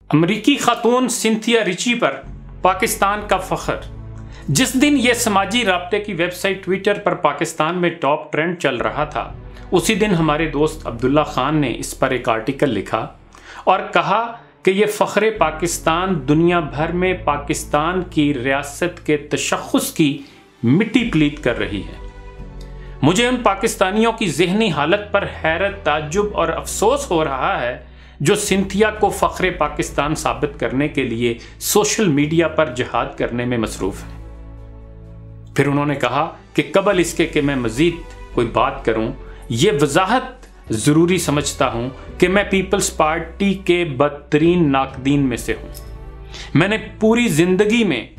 अमरीकी खातून Cynthia Richie पर पाकिस्तान का फख्र। जिस दिन यह समाजी राब्ते की वेबसाइट ट्विटर पर पाकिस्तान में टॉप ट्रेंड चल रहा था, उसी दिन हमारे दोस्त अब्दुल्ला खान ने इस पर एक आर्टिकल लिखा और कहा कि यह फ़ख्र पाकिस्तान दुनिया भर में पाकिस्तान की रियासत के तशख़्ख़ुस की मिट्टी प्लीत कर रही है। मुझे उन पाकिस्तानियों की ज़हनी हालत पर हैरत, ताज्जुब और अफसोस हो रहा है जो सिंथिया को फ़ख्र पाकिस्तान साबित करने के लिए सोशल मीडिया पर जिहाद करने में मसरूफ़ है। फिर उन्होंने कहा कि कबल इसके कि मैं मज़ीद कोई बात करूं, ये वजाहत ज़रूरी समझता हूं कि मैं पीपल्स पार्टी के बदतरीन नाकदीन में से हूं। मैंने पूरी ज़िंदगी में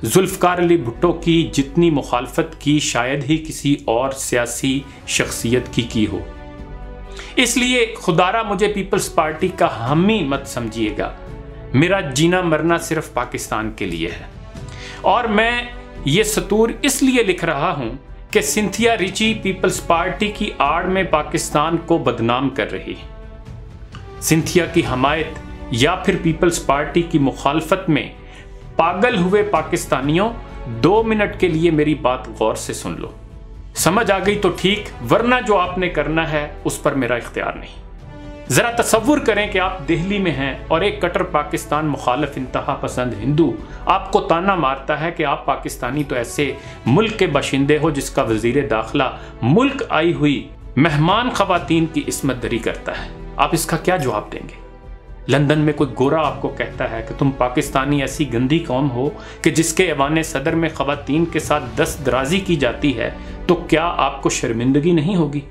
जुल्फ़कार अली भुट्टो की जितनी मुखालफत की शायद ही किसी और सियासी शख्सियत की हो। इसलिए खुदारा मुझे पीपल्स पार्टी का हामी मत समझिएगा। मेरा जीना मरना सिर्फ पाकिस्तान के लिए है और मैं ये सतूर इसलिए लिख रहा हूं कि सिंथिया रिची पीपल्स पार्टी की आड़ में पाकिस्तान को बदनाम कर रही है। सिंथिया की हमायत या फिर पीपल्स पार्टी की मुखालफत में पागल हुए पाकिस्तानियों, 2 मिनट के लिए मेरी बात गौर से सुन लो। समझ आ गई तो ठीक, वरना जो आपने करना है उस पर मेरा इख्तियार नहीं। जरा तसव्वुर करें कि आप दिल्ली में हैं और एक कट्टर पाकिस्तान मुखालिफ इंतहा पसंद हिंदू आपको ताना मारता है कि आप पाकिस्तानी तो ऐसे मुल्क के बाशिंदे हो जिसका वजीर दाखिला मुल्क आई हुई मेहमान खवातीन की इस्मत दरी करता है। आप इसका क्या जवाब देंगे? लंदन में कोई गोरा आपको कहता है कि तुम पाकिस्तानी ऐसी गंदी कौम हो कि जिसके ऐवाने सदर में खवातीन के साथ दस्तदराजी की जाती है, तो क्या आपको शर्मिंदगी नहीं होगी?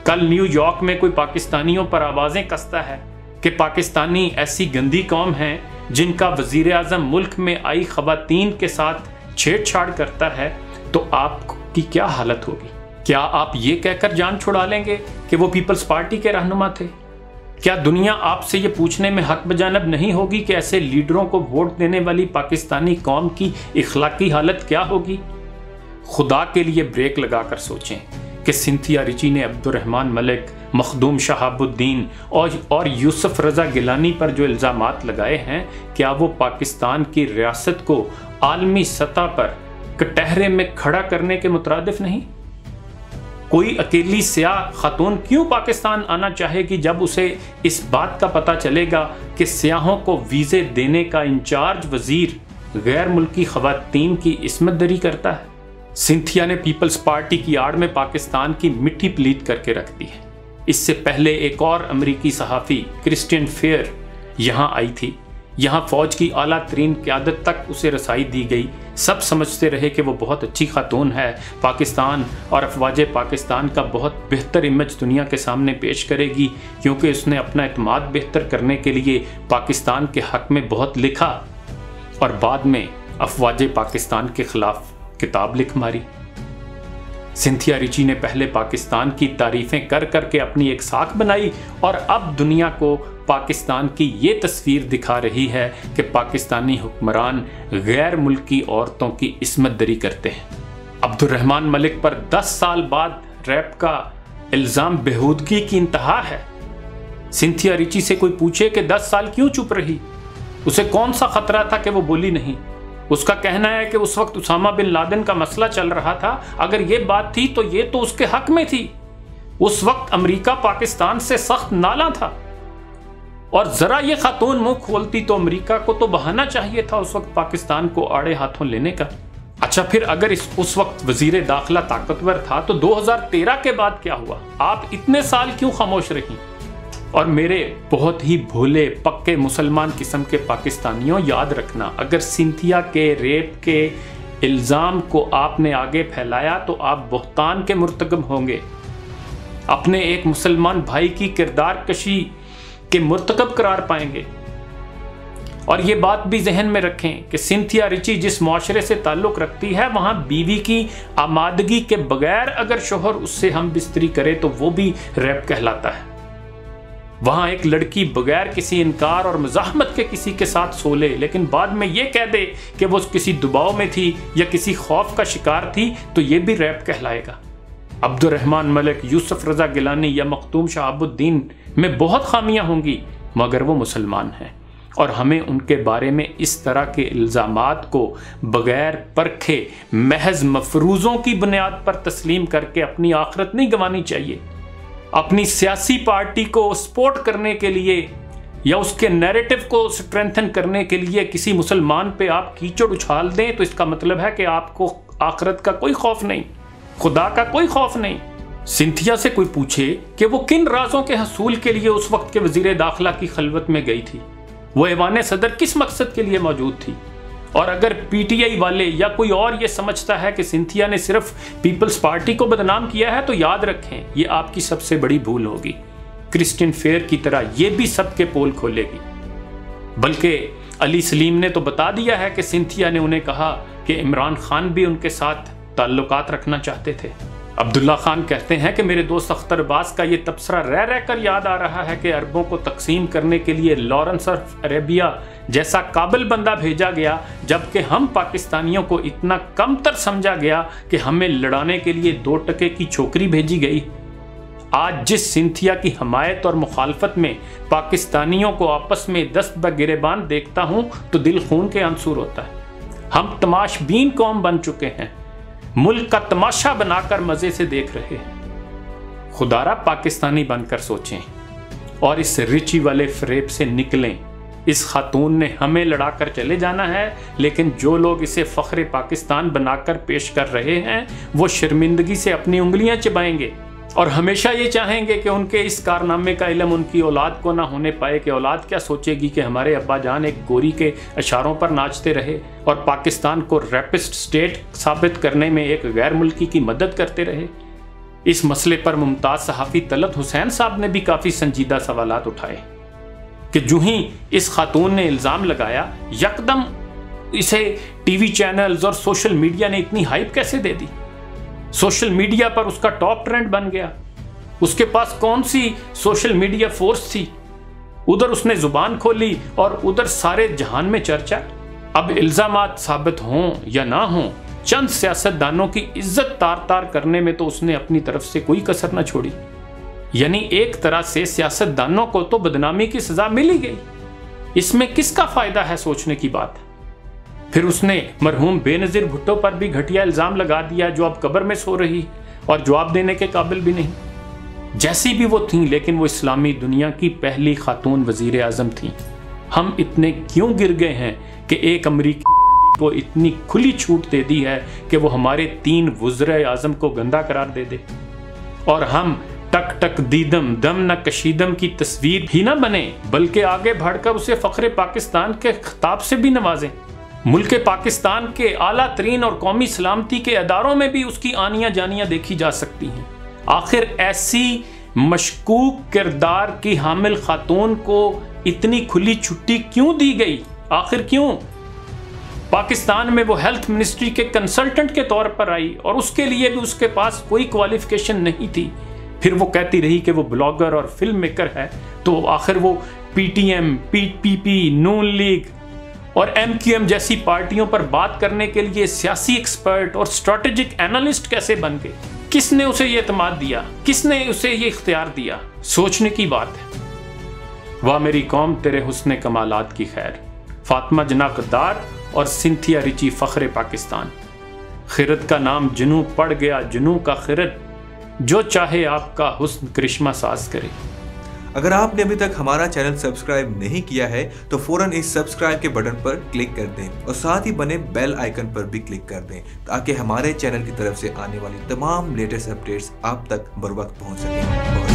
कल न्यूयॉर्क में कोई पाकिस्तानियों पर आवाजें कसता है कि पाकिस्तानी ऐसी गंदी कौम है जिनका वजीर आजम मुल्क में आई खवातीन के साथ छेड़छाड़ करता है, तो आपकी क्या हालत होगी? क्या आप ये कहकर जान छुड़ा लेंगे कि वो पीपल्स पार्टी के रहनुमा थे? क्या दुनिया आपसे ये पूछने में हक बजानब नहीं होगी कि ऐसे लीडरों को वोट देने वाली पाकिस्तानी कौम की इखलाकी हालत क्या होगी? खुदा के लिए ब्रेक लगाकर सोचें कि सिंथिया रिची ने अब्दुर्रहमान मलिक, मखदूम शहाबुद्दीन और यूसुफ रजा गिलानी पर जो इल्ज़ामात लगाए हैं, क्या वो पाकिस्तान की रियासत को आलमी सतह पर कटहरे में खड़ा करने के मुतरादिफ नहीं? कोई अकेली सियाह खातून क्यों पाकिस्तान आना चाहेगी जब उसे इस बात का पता चलेगा कि सियाहों को वीज़े देने का इंचार्ज वजीर गैर मुल्की खवातीन की इस्मत दरी करता है? सिंथिया ने पीपल्स पार्टी की आड़ में पाकिस्तान की मिट्टी प्लीत करके रख दी है। इससे पहले एक और अमरीकी सहाफ़ी क्रिस्टियन फेयर यहाँ आई थी। यहाँ फ़ौज की आला तरीन क़यादत तक उसे रसाई दी गई। सब समझते रहे कि वो बहुत अच्छी खातून है, पाकिस्तान और अफवाज पाकिस्तान का बहुत बेहतर इमेज दुनिया के सामने पेश करेगी, क्योंकि उसने अपना एतमाद बेहतर करने के लिए पाकिस्तान के हक़ में बहुत लिखा और बाद में अफवाज पाकिस्तान के ख़िलाफ़ किताब लिख मारी। सिंथिया रिची ने पहले पाकिस्तान की तारीफ़ें कर करके अपनी एक साख बनाई और अब दुनिया को पाकिस्तान की ये तस्वीर दिखा रही है कि पाकिस्तानी हुक्मरान गैर मुल्की औरतों की इस्मत दरी करते हैं। अब्दुर्रहमान मलिक पर 10 साल बाद रैप का इल्ज़ाम बेहूदगी की इंतहा है। सिंथिया रिची से कोई पूछे कि 10 साल क्यों चुप रही? उसे कौन सा खतरा था कि वो बोली नहीं? उसका कहना है कि उस वक्त उसामा बिन लादेन का मसला चल रहा था। अगर ये बात थी तो ये तो उसके हक में थी। उस वक्त अमेरिका पाकिस्तान से सख्त नाला था और जरा ये खातून मुंह खोलती तो अमेरिका को तो बहाना चाहिए था उस वक्त पाकिस्तान को आड़े हाथों लेने का। अच्छा, फिर अगर उस वक्त वजीर दाखिला ताकतवर था तो 2013 के बाद क्या हुआ? आप इतने साल क्यों खामोश रही? और मेरे बहुत ही भोले पक्के मुसलमान किस्म के पाकिस्तानियों, याद रखना, अगर सिंथिया के रेप के इल्ज़ाम को आपने आगे फैलाया तो आप बुहतान के मुर्तकब होंगे, अपने एक मुसलमान भाई की किरदार कशी के मुर्तकब करार पाएंगे। और ये बात भी जहन में रखें कि सिंथिया रिची जिस मुआशरे से ताल्लुक़ रखती है, वहाँ बीवी की आमादगी के बगैर अगर शोहर उससे हम बिस्तरी करे तो वो भी रेप कहलाता है। वहाँ एक लड़की बगैर किसी इनकार और मज़ाहमत के किसी के साथ सो ले, लेकिन बाद में ये कह दे कि वो किसी दबाव में थी या किसी खौफ का शिकार थी, तो ये भी रैप कहलाएगा। अब्दुर्रहमान मलिक, यूसुफ रजा गिलानी या मखदूम शहाबुद्दीन में बहुत खामियां होंगी, मगर वो मुसलमान हैं और हमें उनके बारे में इस तरह के इल्ज़ामात को बगैर परखे महज मफरूज़ों की बुनियाद पर तस्लीम करके अपनी आखिरत नहीं गंवानी चाहिए। अपनी सियासी पार्टी को सपोर्ट करने के लिए या उसके नैरेटिव को स्ट्रेंथन करने के लिए किसी मुसलमान पे आप कीचड़ उछाल दें तो इसका मतलब है कि आपको आखिरत का कोई खौफ नहीं, खुदा का कोई खौफ नहीं। सिंथिया से कोई पूछे कि वो किन राजों के हसूल के लिए उस वक्त के वजीर दाखिला की खलवत में गई थी, वो ऐवान सदर किस मकसद के लिए मौजूद थी, और अगर पीटीआई वाले या कोई और ये समझता है कि सिंथिया ने सिर्फ पीपल्स पार्टी को बदनाम किया है तो याद रखें ये आपकी सबसे बड़ी भूल होगी। क्रिस्टियन फेयर की तरह ये भी सबके पोल खोलेगी। बल्कि अली सलीम ने तो बता दिया है कि सिंथिया ने उन्हें कहा कि इमरान खान भी उनके साथ ताल्लुकात रखना चाहते थे। अब्दुल्ला खान कहते हैं कि मेरे दोस्त अख्तर अब्बास का ये तबसरा रह रहकर याद आ रहा है कि अरबों को तकसीम करने के लिए लॉरेंस ऑफ अरेबिया जैसा काबिल बंदा भेजा गया, जबकि हम पाकिस्तानियों को इतना कमतर समझा गया कि हमें लड़ाने के लिए 2 टके की छोकरी भेजी गई। आज जिस सिंथिया की हमायत और मुखालफत में पाकिस्तानियों को आपस में दस्त बगिरेबान देखता हूं तो दिल खून के आंसू होता है। हम तमाशबीन कौम बन चुके हैं, मुल्क का तमाशा बनाकर मजे से देख रहे हैं। खुदारा पाकिस्तानी बनकर सोचें और इस रिची वाले फरेब से निकलें। इस खातून ने हमें लड़ाकर चले जाना है, लेकिन जो लोग इसे फख्रे पाकिस्तान बनाकर पेश कर रहे हैं वो शर्मिंदगी से अपनी उंगलियां चबाएंगे और हमेशा ये चाहेंगे कि उनके इस कारनामे का इल्म उनकी औलाद को ना होने पाए कि औलाद क्या सोचेगी कि हमारे अब्बा जान एक गोरी के इशारों पर नाचते रहे और पाकिस्तान को रैपिस्ट स्टेट साबित करने में एक गैर मुल्की की मदद करते रहे। इस मसले पर मुमताज़ सहाफ़ी तलत हुसैन साहब ने भी काफ़ी संजीदा सवालात उठाए कि जो ही इस खातून ने इल्ज़ाम लगाया, यकदम इसे टीवी चैनल्स और सोशल मीडिया ने इतनी हाइप कैसे दे दी। सोशल मीडिया पर उसका टॉप ट्रेंड बन गया। उसके पास कौन सी सोशल मीडिया फोर्स थी, उधर उसने जुबान खोली और उधर सारे जहान में चर्चा। अब इल्जामात साबित हों या ना हों, चंद सियासतदानों की इज्जत तार तार करने में तो उसने अपनी तरफ से कोई कसर न छोड़ी। यानी एक तरह से सियासतदानों को तो बदनामी की सजा मिल ही गई। इसमें किसका फायदा है सोचने की बात। फिर उसने मरहूम बेनज़ीर भुट्टो पर भी घटिया इल्ज़ाम लगा दिया, जो अब कब्र में सो रही और जवाब देने के काबिल भी नहीं। जैसी भी वो थी, लेकिन वो इस्लामी दुनिया की पहली खातून वज़ीर आज़म थी। हम इतने क्यों गिर गए हैं कि एक अमरीकी को इतनी खुली छूट दे दी है कि वो हमारे 3 वज़ीर आज़म को गंदा करार दे दे, और हम टक टक दीदम दम न कशीदम की तस्वीर ही ना बने, बल्कि आगे बढ़कर उसे फ़ख्रे पाकिस्तान के खिताब से भी नवाजें। मुल्क पाकिस्तान के आला तरीन और कौमी सलामती के अदारों में भी उसकी आनियाँ जानियाँ देखी जा सकती हैं। आखिर ऐसी मशकूक किरदार की हामिल खातून को इतनी खुली छुट्टी क्यों दी गई? आखिर क्यों? पाकिस्तान में वो हेल्थ मिनिस्ट्री के कंसल्टेंट के तौर पर आई और उसके लिए भी उसके पास कोई क्वालिफिकेशन नहीं थी। फिर वो कहती रही कि वो ब्लॉगर और फिल्म मेकर है, तो आखिर वो पीटीएम, पीपीपी, नून लीग और एमक्यूएम जैसी पार्टियों पर बात करने के लिए सियासी एक्सपर्ट और स्ट्रेटेजिक एनालिस्ट कैसे बन गए? किसने उसे ये एतमाद दिया? किसने उसे ये इख्तियार दिया? सोचने की बात है। वाह मेरी कौम तेरे हुस्ने कमालात की खैर। फातिमा जना गद्दार और सिंथिया रिची फ़ख्रे पाकिस्तान। खिरत का नाम जुनू पड़ गया, जुनू का खिरत, जो चाहे आपका हुस्न करिश्मा साज करे। अगर आपने अभी तक हमारा चैनल सब्सक्राइब नहीं किया है तो फौरन इस सब्सक्राइब के बटन पर क्लिक कर दें और साथ ही बने बेल आइकन पर भी क्लिक कर दें, ताकि हमारे चैनल की तरफ से आने वाली तमाम लेटेस्ट अपडेट्स आप तक बर वक्त पहुंच सकें।